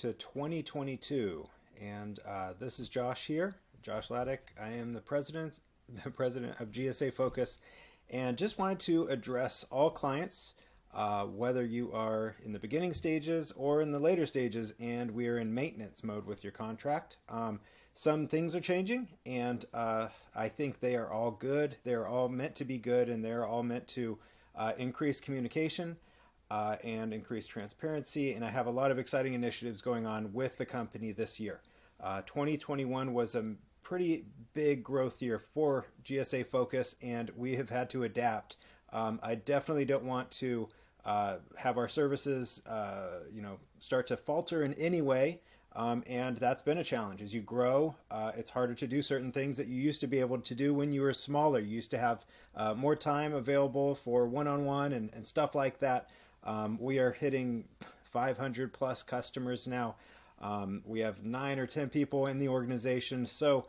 to 2022, and this is Josh here, Josh Laddick. I am the president of GSA Focus, and just wanted to address all clients, whether you are in the beginning stages or in the later stages, and we are in maintenance mode with your contract. Some things are changing, and I think they are all good. They are all meant to be good, and they are all meant to increase communication and increase transparency. And I have a lot of exciting initiatives going on with the company this year. 2021 was a pretty big growth year for GSA Focus, and we have had to adapt. I definitely don't want to have our services, start to falter in any way. And that's been a challenge. As you grow, it's harder to do certain things that you used to be able to do when you were smaller. You used to have more time available for one-on-one and stuff like that. We are hitting 500 plus customers now. We have 9 or 10 people in the organization. So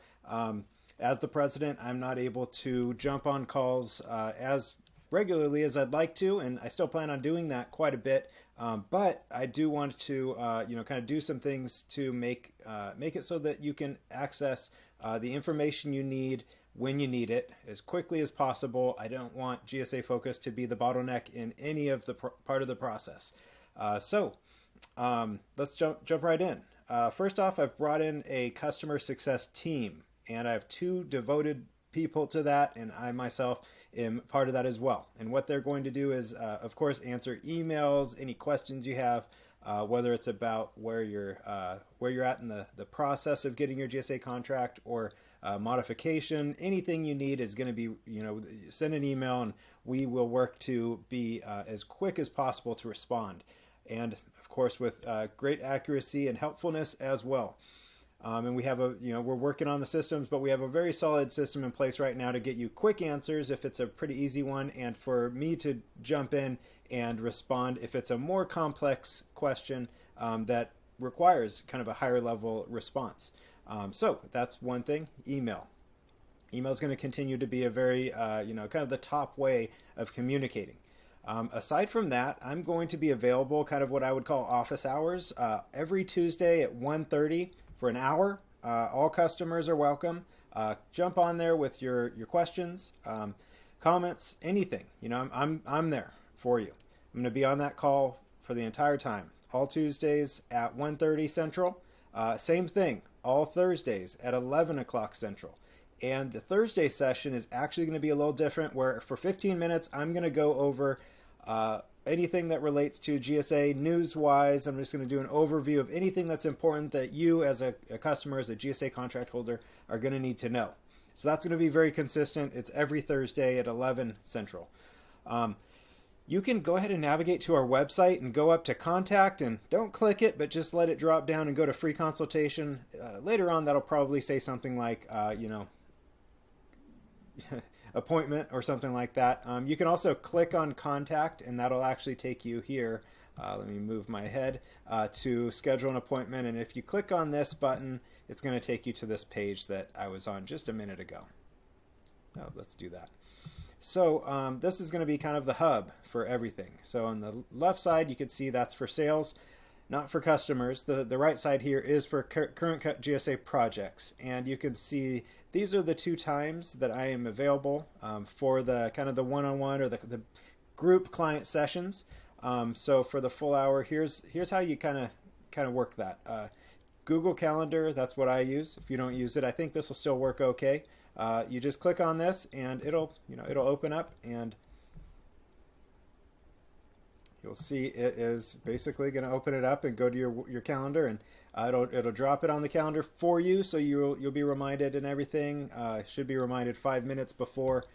as the president, I'm not able to jump on calls as regularly as I'd like to, and I still plan on doing that quite a bit. But I do want to, kind of do some things to make it so that you can access the information you need when you need it as quickly as possible. I don't want GSA Focus to be the bottleneck in any of the part of the process. So let's jump right in. First off, I've brought in a customer success team, and I have 2 devoted people to that, and I myself am part of that as well. And what they're going to do is, of course, answer emails, any questions you have, whether it's about where you're at in the process of getting your GSA contract or modification. Anything you need is going to be, send an email, and we will work to be as quick as possible to respond. And of course, with great accuracy and helpfulness as well. And we have we're working on the systems, but we have a very solid system in place right now to get you quick answers if it's a pretty easy one, and for me to jump in and respond if it's a more complex question that requires kind of a higher level response. So that's one thing. Email is going to continue to be a very, kind of the top way of communicating. Aside from that, I'm going to be available kind of what I would call office hours every Tuesday at 1:30 for an hour. All customers are welcome. Jump on there with your questions, comments, anything. I'm there for you. I'm going to be on that call for the entire time. All Tuesdays at 1:30 Central. Same thing, all Thursdays at 11 o'clock Central. And the Thursday session is actually going to be a little different, where for 15 minutes, I'm going to go over anything that relates to GSA news-wise. I'm just going to do an overview of anything that's important that you as a customer, as a GSA contract holder, are going to need to know. So that's going to be very consistent. It's every Thursday at 11 Central. You can go ahead and navigate to our website and go up to contact, and don't click it, but just let it drop down and go to free consultation. Later on, that'll probably say something like, appointment or something like that. You can also click on contact, and that'll actually take you here. Let me move my head to schedule an appointment. And if you click on this button, it's going to take you to this page that I was on just a minute ago. Oh, let's do that. So this is going to be kind of the hub for everything. So on the left side, you can see that's for sales, not for customers. The right side here is for current GSA projects. And you can see these are the 2 times that I am available for the kind of the one-on-one or the group client sessions. So for the full hour, here's how you kind of work that. Google Calendar, that's what I use. If you don't use it, I think this will still work okay. You just click on this, and it'll open up, and you'll see it is basically going to open it up and go to your calendar, and it'll drop it on the calendar for you, so you'll be reminded and everything. Should be reminded 5 minutes before.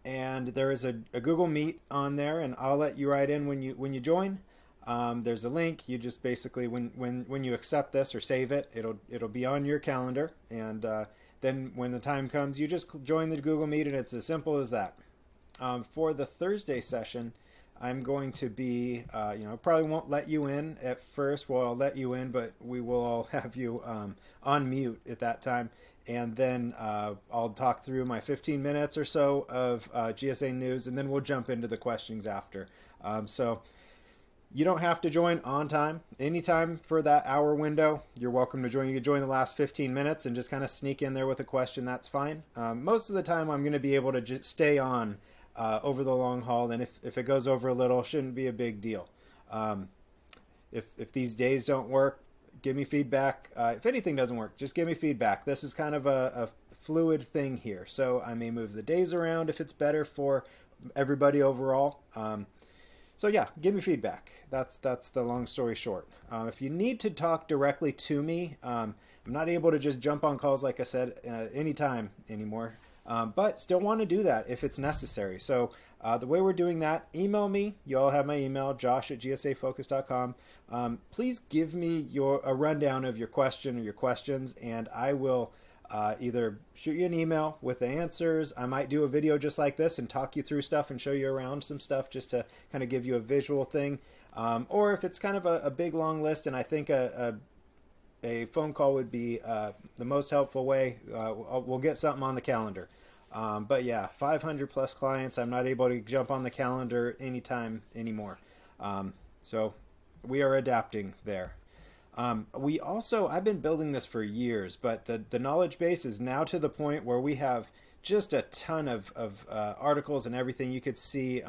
And there is a Google Meet on there, and I'll let you write in when you join. There's a link. You just basically when you accept this or save it, it'll be on your calendar, and then when the time comes, you just join the Google Meet, and it's as simple as that. For the Thursday session, I'm going to be, probably won't let you in at first. Well, I'll let you in, but we will all have you on mute at that time. And then I'll talk through my 15 minutes or so of GSA news, and then we'll jump into the questions after. So You don't have to join on time. Anytime for that hour window, you're welcome to join. You can join the last 15 minutes and just kind of sneak in there with a question. That's fine. Most of the time, I'm going to be able to just stay on over the long haul. And if it goes over a little, shouldn't be a big deal. If these days don't work, give me feedback. If anything doesn't work, just give me feedback. This is kind of a fluid thing here. So I may move the days around if it's better for everybody overall. So yeah, give me feedback. That's the long story short. If you need to talk directly to me, I'm not able to just jump on calls like I said anytime anymore, but still want to do that if it's necessary. So the way we're doing that, email me. You all have my email, josh@gsafocus.com. Please give me a rundown of your question or your questions, and I will either shoot you an email with the answers. I might do a video just like this and talk you through stuff and show you around some stuff just to kind of give you a visual thing. Or if it's kind of a big long list and I think a phone call would be the most helpful way, we'll get something on the calendar. But yeah, 500 plus clients. I'm not able to jump on the calendar anytime anymore. So we are adapting there. I've been building this for years, but the knowledge base is now to the point where we have just a ton of articles and everything. You could see,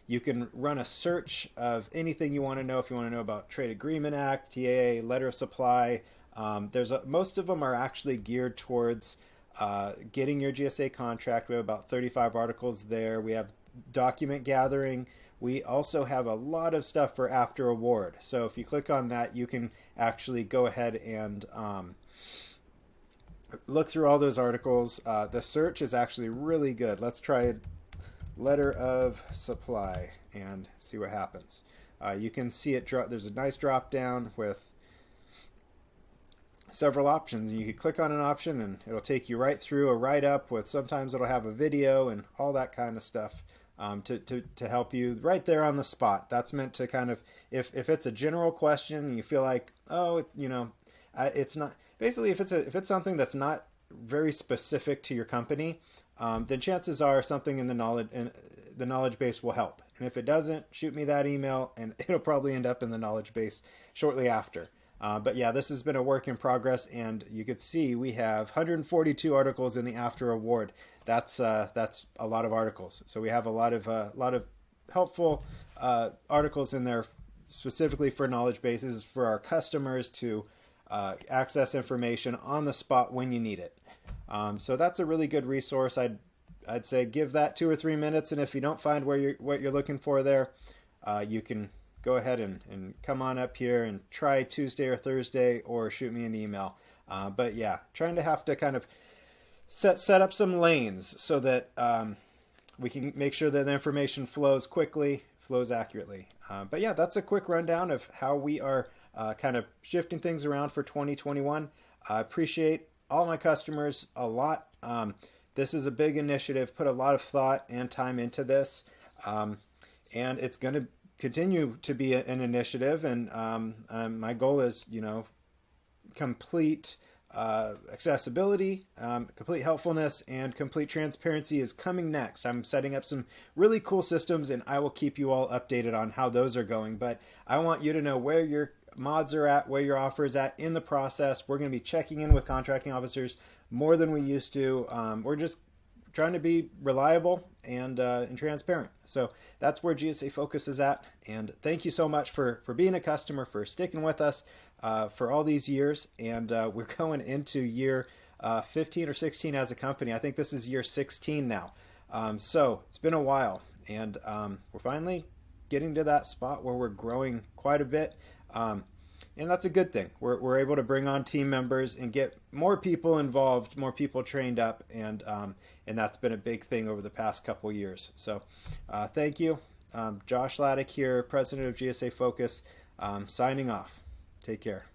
you can run a search of anything you want to know. If you want to know about Trade Agreement Act, TAA, letter of supply, most of them are actually geared towards getting your GSA contract. We have about 35 articles there. We have document gathering. We also have a lot of stuff for after award. So if you click on that, you can actually go ahead and look through all those articles. The search is actually really good. Let's try letter of supply and see what happens. You can see it drop. There's a nice drop down with several options, and you can click on an option and it'll take you right through a write-up with, sometimes it'll have a video and all that kind of stuff. To help you right there on the spot. That's meant to kind of, if it's a general question and you feel like, it's not, basically if it's something that's not very specific to your company, then chances are something in the knowledge base will help. And if it doesn't, shoot me that email and it'll probably end up in the knowledge base shortly after. But yeah, this has been a work in progress, and you could see we have 142 articles in the after award. That's a lot of articles. So we have a lot of helpful articles in there specifically for knowledge bases for our customers to access information on the spot when you need it. So that's a really good resource. I'd say give that 2 or 3 minutes, and if you don't find what you're looking for there, you can go ahead and come on up here and try Tuesday or Thursday, or shoot me an email. But yeah, trying to have to kind of set up some lanes so that we can make sure that the information flows quickly, flows accurately. But yeah, that's a quick rundown of how we are kind of shifting things around for 2021. I appreciate all my customers a lot. This is a big initiative, put a lot of thought and time into this, and it's going to continue to be an initiative. And my goal is, complete accessibility, complete helpfulness, and complete transparency is coming next. I'm setting up some really cool systems, and I will keep you all updated on how those are going. But I want you to know where your mods are at, where your offer is at in the process. We're going to be checking in with contracting officers more than we used to. We're just trying to be reliable and transparent. So that's where GSA Focus is at. And thank you so much for being a customer, for sticking with us for all these years. And we're going into year 15 or 16 as a company. I think this is year 16 now. So it's been a while, and we're finally getting to that spot where we're growing quite a bit. And that's a good thing. We're able to bring on team members and get more people involved, more people trained up, and that's been a big thing over the past couple years. So thank you. Josh Laddick here, president of GSA Focus, signing off. Take care.